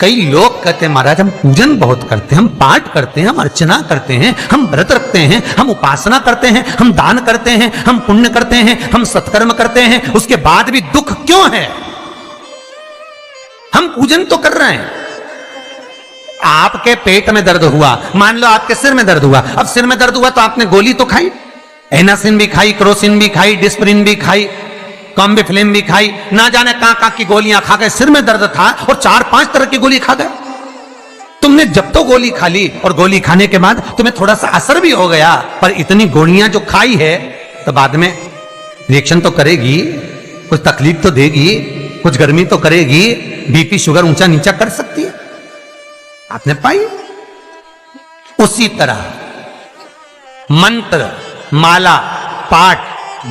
कई लोग कहते हैं महाराज हम पूजन बहुत करते हैं, हम पाठ करते हैं, हम अर्चना करते हैं, हम व्रत रखते हैं, हम उपासना करते हैं, हम दान करते हैं, हम पुण्य करते हैं, हम सत्कर्म करते हैं, उसके बाद भी दुख क्यों है? हम पूजन तो कर रहे हैं। आपके पेट में दर्द हुआ, मान लो आपके सिर में दर्द हुआ, अब सिर में दर्द हुआ तो आपने गोली तो खाई, एनासिन भी खाई, क्रोसिन भी खाई, डिस्प्रिन भी खाई, कॉम्बिफ्लेम भी खाई, ना जाने कहां की गोलियां खा गए। सिर में दर्द था और 4-5 तरह की गोली खा गए। तुमने जब तो गोली खा ली और गोली खाने के बाद तुम्हें थोड़ा सा असर भी हो गया, पर इतनी गोलियां जो खाई है तो बाद में रिएक्शन तो करेगी, कुछ तकलीफ तो देगी, कुछ गर्मी तो करेगी, बीपी शुगर ऊंचा नीचा कर सकती है। आपने पाई। उसी तरह मंत्र, माला, पाठ,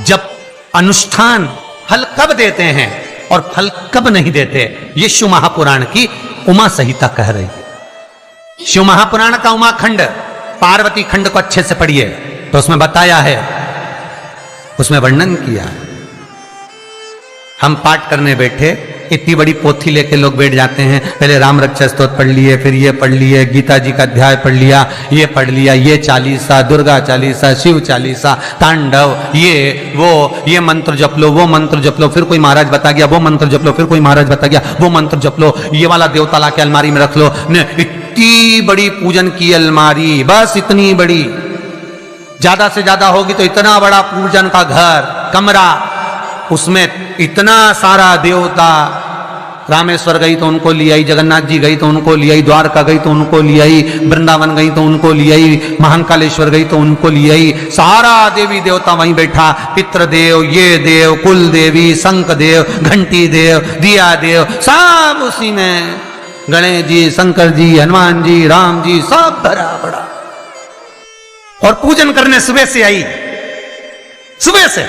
जप, अनुष्ठान फल कब देते हैं और फल कब नहीं देते, ये शिव महापुराण की उमा संहिता कह रही है। शिव महापुराण का उमा खंड, पार्वती खंड को अच्छे से पढ़िए तो उसमें बताया है, उसमें वर्णन किया है। हम पाठ करने बैठे, इतनी बड़ी पोथी लेके लोग बैठ जाते हैं, पहले राम रक्षा स्तोत्र पढ़ लिए, फिर ये पढ़ लिए, गीता जी का अध्याय पढ़ लिया, ये पढ़ लिया, ये चालीसा, दुर्गा चालीसा, शिव चालीसा, तांडव, ये मंत्र जप लो, वो मंत्र जप लो, फिर कोई महाराज बता गया वो मंत्र जप लो, फिर कोई महाराज बता गया वो मंत्र जप लो, ये वाला देवता ला के अलमारी में रख लो। इतनी बड़ी पूजन की अलमारी, बस इतनी बड़ी, ज्यादा से ज्यादा होगी तो इतना बड़ा पूजन का घर, कमरा, उसमें इतना सारा देवता। रामेश्वर गई तो उनको ले आई, जगन्नाथ जी गई तो उनको ले आई, द्वारका गई तो उनको ले आई, वृंदावन गई तो उनको ले आई, महाकालेश्वर गई तो उनको ले आई, सारा देवी देवता वहीं बैठा, पितृदेव, ये देव, कुल देवी, शंख देव, घंटी देव, दिया देव, सब उसी में, गणेश जी, शंकर जी, हनुमान जी, राम जी, सब भरा पड़ा। और पूजन करने सुबह से आई, सुबह से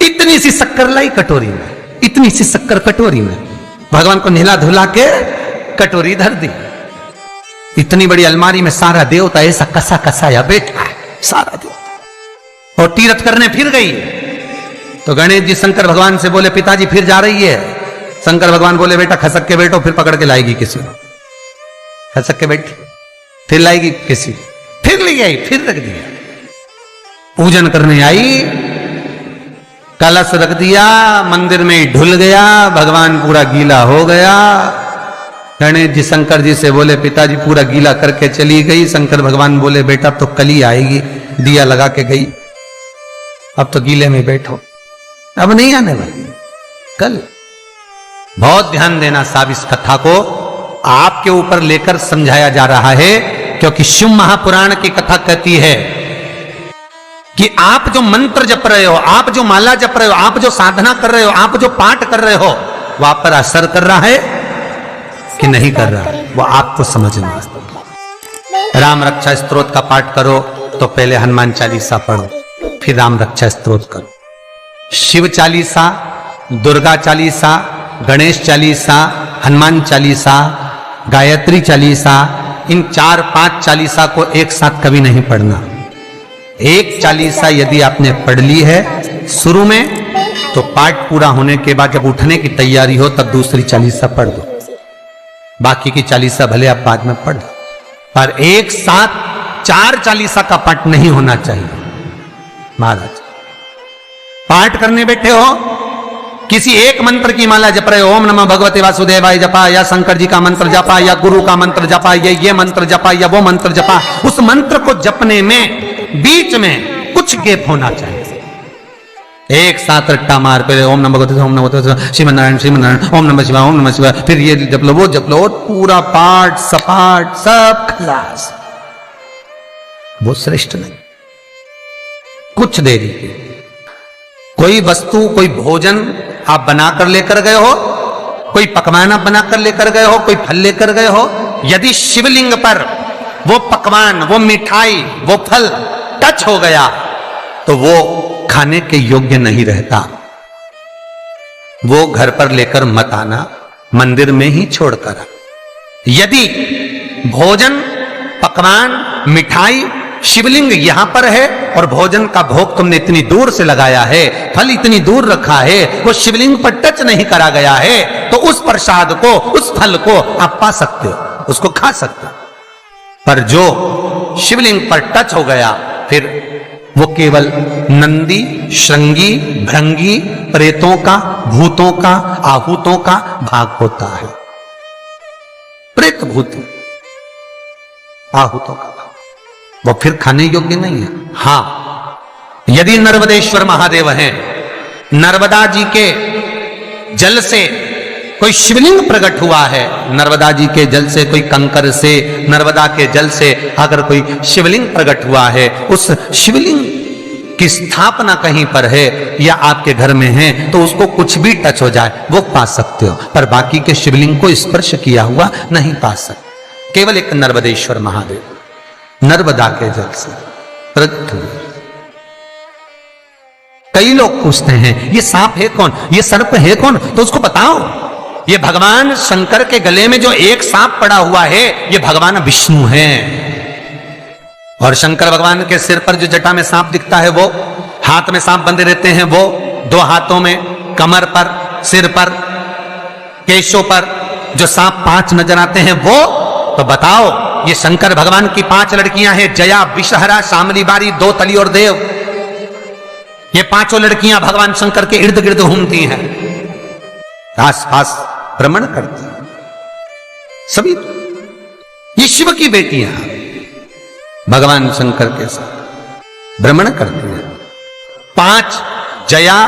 इतनी सी शक्कर लाई कटोरी में, इतनी सी शक्कर कटोरी में, भगवान को नहला धुला के कटोरी धर दी। इतनी बड़ी अलमारी में सारा देवता ऐसा कसा कसाया बैठा है, सारा देवता। और तीर्थ करने फिर गई तो गणेश जी शंकर भगवान से बोले पिताजी फिर जा रही है। शंकर भगवान बोले बेटा खसक के बैठो, फिर पकड़ के लाएगी किसी को। खसक के बैठी, फिर लाएगी किसी, फिर ले आई, फिर रख दिया। पूजन करने आई, कलश रख दिया, मंदिर में ढुल गया, भगवान पूरा गीला हो गया। गणेश जी शंकर जी से बोले पिताजी पूरा गीला करके चली गई। शंकर भगवान बोले बेटा तो कल ही आएगी, दिया लगा के गई, अब तो गीले में बैठो, अब नहीं आने वाली, कल। बहुत ध्यान देना साहब, इस कथा को आपके ऊपर लेकर समझाया जा रहा है, क्योंकि शिव महापुराण की कथा कहती है कि आप जो मंत्र जप रहे हो, आप जो माला जप रहे हो, आप जो साधना कर रहे हो, आप जो पाठ कर रहे हो, वो आप पर असर कर रहा है कि नहीं कर रहा है, वो आपको समझना है। राम रक्षा स्तोत्र का पाठ करो तो पहले हनुमान चालीसा पढ़ो, फिर राम रक्षा स्तोत्र करो। शिव चालीसा, दुर्गा चालीसा, गणेश चालीसा, हनुमान चालीसा, गायत्री चालीसा, इन 4-5 चालीसा को एक साथ कभी नहीं पढ़ना। एक चालीसा यदि आपने पढ़ ली है शुरू में, तो पाठ पूरा होने के बाद जब उठने की तैयारी हो तब दूसरी चालीसा पढ़ दो, बाकी की चालीसा भले आप बाद में पढ़ दो, पर एक साथ 4 चालीसा का पाठ नहीं होना चाहिए। महाराज पाठ करने बैठे हो, किसी एक मंत्र की माला जप रहे हो, ओम नमः भगवते वासुदेवाय जपा, या शंकर जी का मंत्र जपा, या गुरु का मंत्र जपा, या ये मंत्र जपा, या वो मंत्र जपा, उस मंत्र को जपने में बीच में कुछ गैप होना चाहिए। एक साथ रट्टा मार पे ओम नमः भगवते, ओम नमः भगवते, श्रीमन्नारायण श्रीमन्नारायण, ओम नमः शिवाय, ओम नमः शिवाय, फिर ये जप लो, वो जप लो, पूरा पाठ सपाट सब खलास, वो श्रेष्ठ नहीं। कुछ देरी की कोई वस्तु, कोई भोजन आप बनाकर लेकर गए हो, कोई पकवान आप बनाकर लेकर गए हो, कोई फल लेकर गए हो, यदि शिवलिंग पर वो पकवान, वो मिठाई, वो फल टच हो गया तो वो खाने के योग्य नहीं रहता, वो घर पर लेकर मत आना, मंदिर में ही छोड़कर। यदि भोजन, पकवान, मिठाई, शिवलिंग यहां पर है और भोजन का भोग तुमने इतनी दूर से लगाया है, फल इतनी दूर रखा है, वो शिवलिंग पर टच नहीं करा गया है, तो उस प्रसाद को, उस फल को आप पा सकते हो, उसको खा सकते हो। पर जो शिवलिंग पर टच हो गया, फिर वो केवल नंदी, श्रृंगी, भृंगी, प्रेतों का, भूतों का, आहूतों का भाग होता है। प्रेत भूत आहूतों का भाग, वो फिर खाने योग्य नहीं है। हां, यदि नर्मदेश्वर महादेव हैं, नर्मदा जी के जल से कोई शिवलिंग प्रकट हुआ है, नर्मदा जी के जल से, कोई कंकर से, नर्मदा के जल से अगर कोई शिवलिंग प्रकट हुआ है, उस शिवलिंग की स्थापना कहीं पर है या आपके घर में है, तो उसको कुछ भी टच हो जाए वो पा सकते हो, पर बाकी के शिवलिंग को स्पर्श किया हुआ नहीं पा सकते। केवल एक नर्मदेश्वर महादेव नर्मदा के जल से प्रकट हुए। कई लोग पूछते हैं ये सांप है कौन, ये सर्प है कौन, तो उसको बताओ, ये भगवान शंकर के गले में जो एक सांप पड़ा हुआ है, ये भगवान विष्णु हैं। और शंकर भगवान के सिर पर जो जटा में सांप दिखता है, वो हाथ में सांप बंधे रहते हैं, वो 2 हाथों में, कमर पर, सिर पर, केशों पर जो सांप 5 नजर आते हैं, वो तो बताओ, ये शंकर भगवान की 5 लड़कियां हैं, जया, विषहरा, शामली बारी, 2 तली और देव। ये 5 लड़कियां भगवान शंकर के इर्द गिर्द घूमती हैं, आसपास भ्रमण करती हैं। सभी ये शिव की बेटियां भगवान शंकर के साथ भ्रमण करती हैं। 5 जया,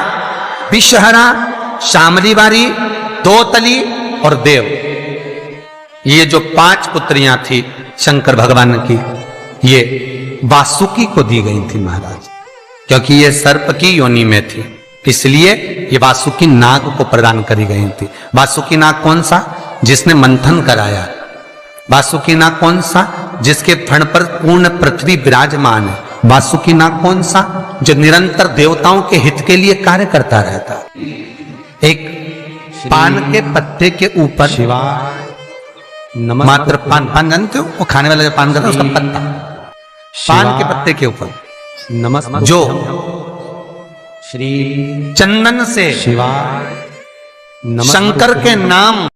विषहरा, शामली बारी, 2 तली और देव, ये जो 5 पुत्रियां थी शंकर भगवान की, ये वासुकी को दी गई थी महाराज, क्योंकि ये सर्प की योनि में थी, इसलिए ये वासुकी नाग को प्रदान करी गई थी। वासुकी नाग कौन सा? जिसने मंथन कराया। वासुकी नाग कौन सा? जिसके फण पर पूर्ण पृथ्वी विराजमान है। वासुकी नाग कौन सा? जो निरंतर देवताओं के हित के लिए कार्य करता रहता। एक पान के पत्ते के ऊपर मात्र पान जानते हो, वो खाने वाला जो पान करता है उसका पत्ता, पान के पत्ते के ऊपर नमस्ते जो श्री चंदन से शंकर के नाम